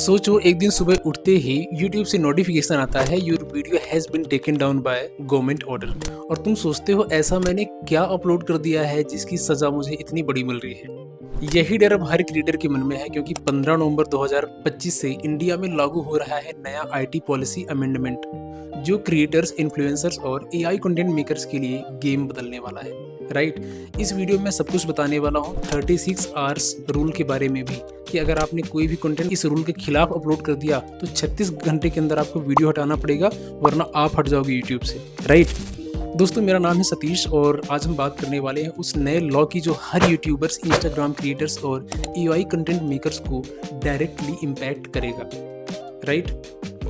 सोचो एक दिन सुबह उठते ही YouTube से नोटिफिकेशन आता है your video has been taken down by government order और तुम सोचते हो ऐसा मैंने क्या अपलोड कर दिया है जिसकी सज़ा मुझे इतनी बड़ी मिल रही है। यही डर अब हर क्रिएटर के मन में है क्योंकि 15 नवंबर 2025 से इंडिया में लागू हो रहा है नया आईटी पॉलिसी अमेंडमेंट जो क्रिएटर्स, इन्फ्लुएंसर्स और एआई कंटेंट मेकर्स के लिए गेम बदलने वाला है। राइट, इस वीडियो में सब कुछ बताने वाला हूँ 36 आवर्स रूल के बारे में भी कि अगर आपने कोई भी कंटेंट इस रूल के खिलाफ अपलोड कर दिया तो 36 घंटे के अंदर आपको वीडियो हटाना पड़ेगा वरना आप हट जाओगे यूट्यूब से। राइट दोस्तों, मेरा नाम है सतीश और आज हम बात करने वाले हैं उस नए लॉ की जो हर यूट्यूबर्स, इंस्टाग्राम क्रिएटर्स और एआई कंटेंट मेकर्स को डायरेक्टली इम्पैक्ट करेगा। राइट,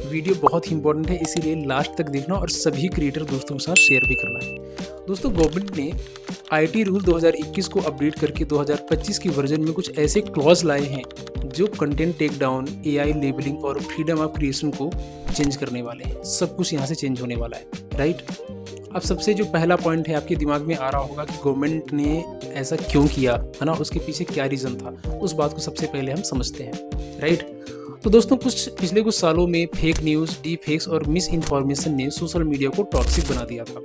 वीडियो बहुत ही इंपॉर्टेंट है, इसीलिए लास्ट तक देखना और सभी क्रिएटर दोस्तों के साथ शेयर भी करना है। दोस्तों, गवर्नमेंट ने आईटी रूल 2021 को अपडेट करके 2025 की वर्जन में कुछ ऐसे क्लॉज लाए हैं जो content take down, AI labelling और फ्रीडम ऑफ क्रिएशन को चेंज करने वाले हैं। सब कुछ यहाँ से चेंज होने वाला है। राइट, अब सबसे जो पहला पॉइंट है आपके दिमाग में आ रहा होगा कि गवर्नमेंट ने ऐसा क्यों किया, है ना, उसके पीछे क्या रीज़न था, उस बात को सबसे पहले हम समझते हैं। राइट, तो दोस्तों पिछले कुछ सालों में फेक न्यूज़, डीप फेक्स और मिस इन्फॉर्मेशन ने सोशल मीडिया को टॉक्सिक बना दिया था।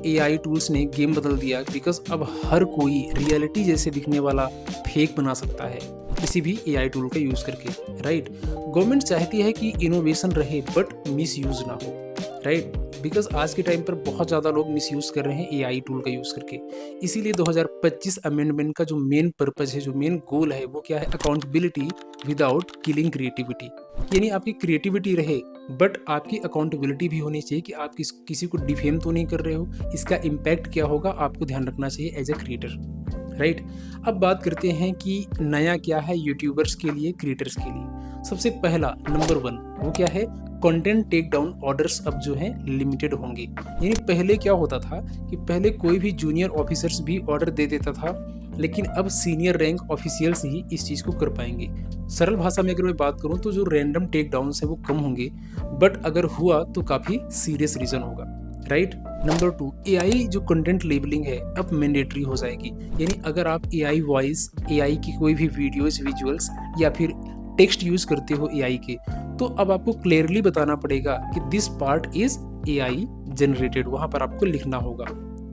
एआई टूल्स ने गेम बदल दिया बिकॉज अब हर कोई रियलिटी जैसे दिखने वाला फेक बना सकता है किसी भी एआई टूल का यूज़ करके। राइट, गवर्नमेंट चाहती है कि इनोवेशन रहे बट मिस यूज़ ना हो। राइट, बिकॉज आज के टाइम पर बहुत ज़्यादा लोग मिसयूज़ कर रहे हैं एआई टूल का यूज़ करके। इसीलिए 2025 अमेंडमेंट का जो मेन पर्पज़ है, जो मेन गोल है, वो क्या है? Accountability without killing creativity. यानी आपकी क्रिएटिविटी रहे बट आपकी अकाउंटेबिलिटी भी होनी चाहिए कि आप किसी को डिफेम तो नहीं कर रहे हो, इसका इम्पैक्ट क्या होगा आपको ध्यान रखना चाहिए एज ए क्रिएटर। राइट, अब बात करते हैं कि नया क्या है यूट्यूबर्स के लिए, क्रिएटर्स के लिए। सबसे पहला नंबर 1 वो क्या है? कंटेंट टेक डाउन ऑर्डर्स अब जो है लिमिटेड होंगे। यानी पहले क्या होता था कि पहले कोई भी जूनियर ऑफिसर्स भी ऑर्डर दे देता था, लेकिन अब सीनियर रैंक ऑफिशियल्स ही इस चीज़ को कर पाएंगे। सरल भाषा में अगर मैं बात करूं तो जो रैंडम टेक डाउन है वो कम होंगे, बट अगर हुआ तो काफ़ी सीरियस रीज़न होगा। राइट, नंबर 2 एआई जो कंटेंट लेबलिंग है अब मैंडेटरी हो जाएगी। यानी अगर आप एआई वॉइस, एआई की कोई भी वीडियोस, विजुअल्स या फिर टेक्स्ट यूज़ करते हो एआई के, तो अब आपको क्लियरली बताना पड़ेगा कि this part is AI generated. वहाँ पर आपको लिखना होगा,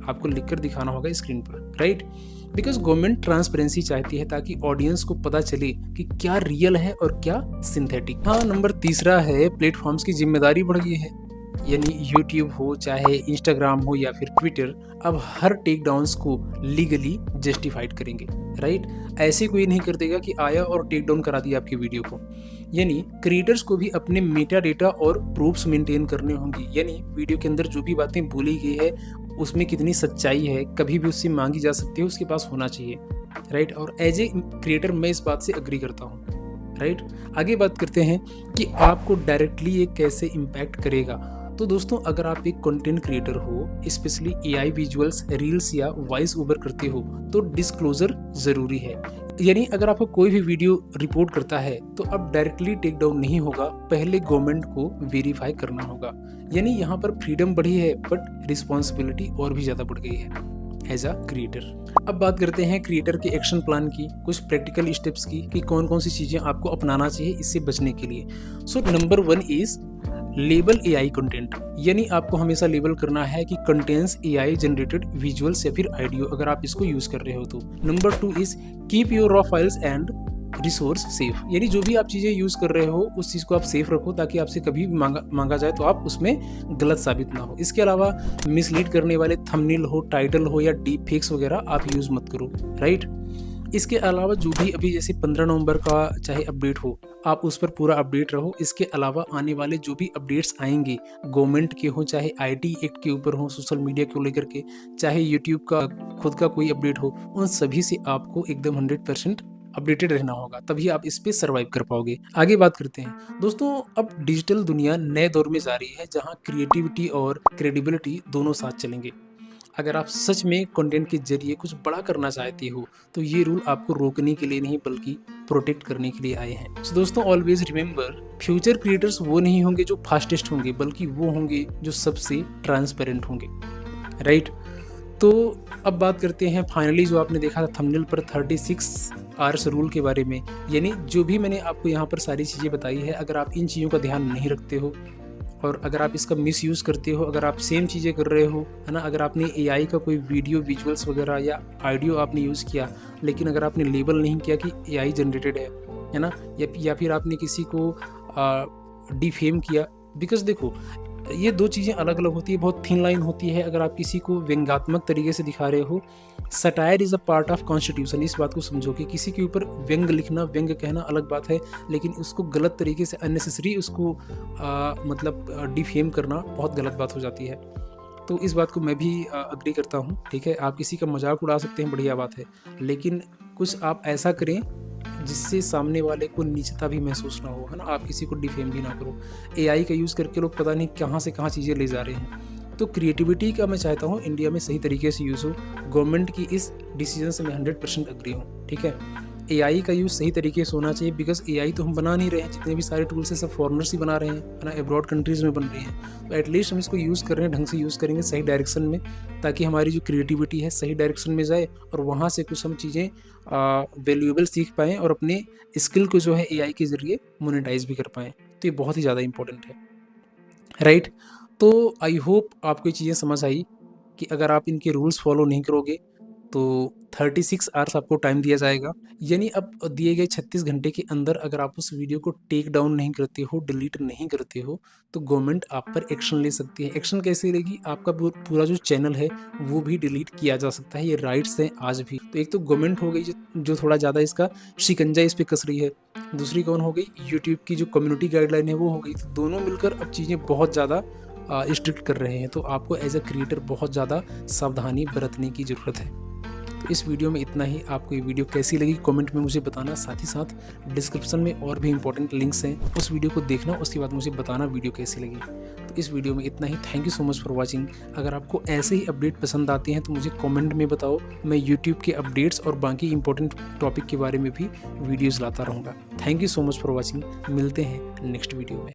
आपको लिखकर दिखाना होगा स्क्रीन पर। राइट, बिकॉज गवर्नमेंट ट्रांसपेरेंसी चाहती है ताकि ऑडियंस को पता चले कि क्या रियल है और क्या सिंथेटिक। हाँ, नंबर 3 है प्लेटफॉर्म्स की जिम्मेदारी बढ़ गई है। यानी यूट्यूब हो, चाहे इंस्टाग्राम हो या फिर ट्विटर, अब हर टेक डाउन्स को लीगली जस्टिफाइड करेंगे। राइट, ऐसे कोई नहीं कर देगा कि आया और टेक डाउन करा दिया आपकी वीडियो को। यानी क्रिएटर्स को भी अपने मेटा डेटा और प्रूफ्स मेंटेन करने होंगे। यानी वीडियो के अंदर जो भी बातें बोली गई है उसमें कितनी सच्चाई है, कभी भी उससे मांगी जा सकती है, उसके पास होना चाहिए। राइट, और एज ए क्रिएटर मैं इस बात से अग्री करता हूँ। राइट, आगे बात करते हैं कि आपको डायरेक्टली ये कैसे इम्पैक्ट करेगा। तो दोस्तों, अगर आप एक कंटेंट क्रिएटर हो, स्पेशली एआई विजुअल्स, रील्स या वॉइस ओवर करते हो, तो डिस्क्लोजर ज़रूरी है। यानी अगर आपको कोई भी वीडियो रिपोर्ट करता है तो अब डायरेक्टली टेक डाउन नहीं होगा, पहले गवर्नमेंट को वेरीफाई करना होगा। यानी यहाँ पर फ्रीडम बढ़ी है बट रिस्पॉन्सिबिलिटी और भी ज़्यादा बढ़ गई है एज अ क्रिएटर। अब बात करते हैं क्रिएटर के एक्शन प्लान की, कुछ प्रैक्टिकल स्टेप्स की कि कौन कौन सी चीज़ें आपको अपनाना चाहिए इससे बचने के लिए। So number 1 is label AI content. यानी आपको हमेशा लेबल करना है कि कंटेंट्स एआई जनरेटेड विजुअल्स या फिर ऑडियो अगर आप इसको यूज़ कर रहे हो तो। Number 2 is keep your raw files and resource safe. यानी जो भी आप चीज़ें यूज़ कर रहे हो उस चीज़ को आप सेफ रखो ताकि आपसे कभी भी मांगा जाए तो आप उसमें गलत साबित ना हो। इसके अलावा मिसलीड करने वाले थंबनेल हो, टाइटल हो या डीप फेक्स वगैरह आप यूज़ मत करो। राइट, इसके अलावा जो भी अभी जैसे 15 नवंबर का चाहे अपडेट हो, आप उस पर पूरा अपडेट रहो। इसके अलावा आने वाले जो भी अपडेट्स आएंगे गवर्नमेंट के हो, चाहे आईटी एक्ट के ऊपर हो, सोशल मीडिया को लेकर के, चाहे यूट्यूब का खुद का कोई अपडेट हो, उन सभी से आपको एकदम 100% अपडेटेड रहना होगा, तभी आप इस पे सर्वाइव कर पाओगे। आगे बात करते हैं दोस्तों, अब डिजिटल दुनिया नए दौर में जा रही है जहाँ क्रिएटिविटी और क्रेडिबिलिटी दोनों साथ चलेंगे। अगर आप सच में कंटेंट के जरिए कुछ बड़ा करना चाहते हो तो ये रूल आपको रोकने के लिए नहीं बल्कि प्रोटेक्ट करने के लिए आए हैं। तो दोस्तों, ऑलवेज रिमेंबर, फ्यूचर क्रिएटर्स वो नहीं होंगे जो फास्टेस्ट होंगे, बल्कि वो होंगे जो सबसे ट्रांसपेरेंट होंगे। राइट, तो अब बात करते हैं फाइनली जो आपने देखा था थंबनेल पर 36 आवर्स रूल के बारे में। यानी जो भी मैंने आपको यहाँ पर सारी चीज़ें बताई है, अगर आप इन चीज़ों का ध्यान नहीं रखते हो और अगर आप इसका मिसयूज़ करते हो, अगर आप सेम चीज़ें कर रहे हो, है ना, अगर आपने एआई का कोई वीडियो विजुअल्स वगैरह या ऑडियो आपने यूज़ किया, लेकिन अगर आपने लेबल नहीं किया कि एआई जनरेटेड है ना, या फिर आपने किसी को डिफेम किया, बिकॉज़ देखो ये 2 चीज़ें अलग-अलग होती है, बहुत थिन लाइन होती है। अगर आप किसी को व्यंग्यात्मक तरीके से दिखा रहे हो, satire is a part of constitution, इस बात को समझो कि किसी के ऊपर व्यंग लिखना, व्यंग कहना अलग बात है, लेकिन उसको गलत तरीके से अननेसेसरी उसको मतलब डिफेम करना बहुत गलत बात हो जाती है। तो इस बात को मैं भी एग्री करता हूँ, ठीक है? आप किसी का मज़ाक उड़ा सकते हैं, बढ़िया बात है, लेकिन कुछ आप ऐसा करें जिससे सामने वाले को नीचता भी महसूस ना हो, है ना? आप किसी को डिफेम भी ना करो। एआई का यूज़ करके लोग पता नहीं कहाँ से कहाँ चीज़ें ले जा रहे हैं। तो क्रिएटिविटी का मैं चाहता हूँ इंडिया में सही तरीके से यूज़ हो। गवर्नमेंट की इस डिसीजन से मैं 100% एग्री हूँ, ठीक है? एआई का यूज़ सही तरीके से होना चाहिए, बिकॉज़ एआई तो हम बना नहीं रहे हैं, जितने भी सारे टूल्स हैं सब फॉरेनर्स ही बना रहे हैं, है ना? अब्रॉड कंट्रीज़ में बन रहे हैं। तो एटलीस्ट हम इसको यूज़ कर रहे हैं, ढंग से यूज़ करेंगे सही डायरेक्शन में, ताकि हमारी जो क्रिएटिविटी है सही डायरेक्शन में जाए और वहाँ से कुछ हम चीज़ें वैल्यूएबल सीख पाएँ और अपने स्किल को जो है एआई के ज़रिए मोनेटाइज़ भी कर पाएँ। तो ये बहुत ही ज़्यादा इम्पोर्टेंट है, राइट? तो आई होप आपको ये चीज़ें समझ आई कि अगर आप इनके रूल्स फॉलो नहीं करोगे तो 36 आवर्स आपको टाइम दिया जाएगा। यानी अब दिए गए 36 घंटे के अंदर अगर आप उस वीडियो को टेक डाउन नहीं करते हो, डिलीट नहीं करते हो, तो गवर्नमेंट आप पर एक्शन ले सकती है। एक्शन कैसे लेगी? आपका पूरा जो चैनल है वो भी डिलीट किया जा सकता है, ये राइट्स हैं आज भी। तो एक तो गवर्नमेंट हो गई जो थोड़ा ज़्यादा इसका शिकंजा इस पे कस रही है। दूसरी कौन हो गई? यूट्यूब की जो कम्युनिटी गाइडलाइन है वो हो गई। तो दोनों मिलकर अब चीज़ें बहुत ज़्यादा स्ट्रिक्ट कर रहे हैं। तो आपको एज़ अ क्रिएटर बहुत ज़्यादा सावधानी बरतने की ज़रूरत है। तो इस वीडियो में इतना ही। आपको ये वीडियो कैसी लगी कमेंट में मुझे बताना। साथ ही साथ डिस्क्रिप्शन में और भी इंपॉर्टेंट लिंक्स हैं, उस वीडियो को देखना, उसके बाद मुझे बताना वीडियो कैसी लगी। तो इस वीडियो में इतना ही। Thank you so much for watching. अगर आपको ऐसे ही अपडेट पसंद आते हैं तो मुझे कमेंट में बताओ। मैं यूट्यूब के अपडेट्स और बाकी इंपॉर्टेंट टॉपिक के बारे में भी वीडियोज़ लाता रहूँगा। Thank you so much for watching. मिलते हैं नेक्स्ट वीडियो में।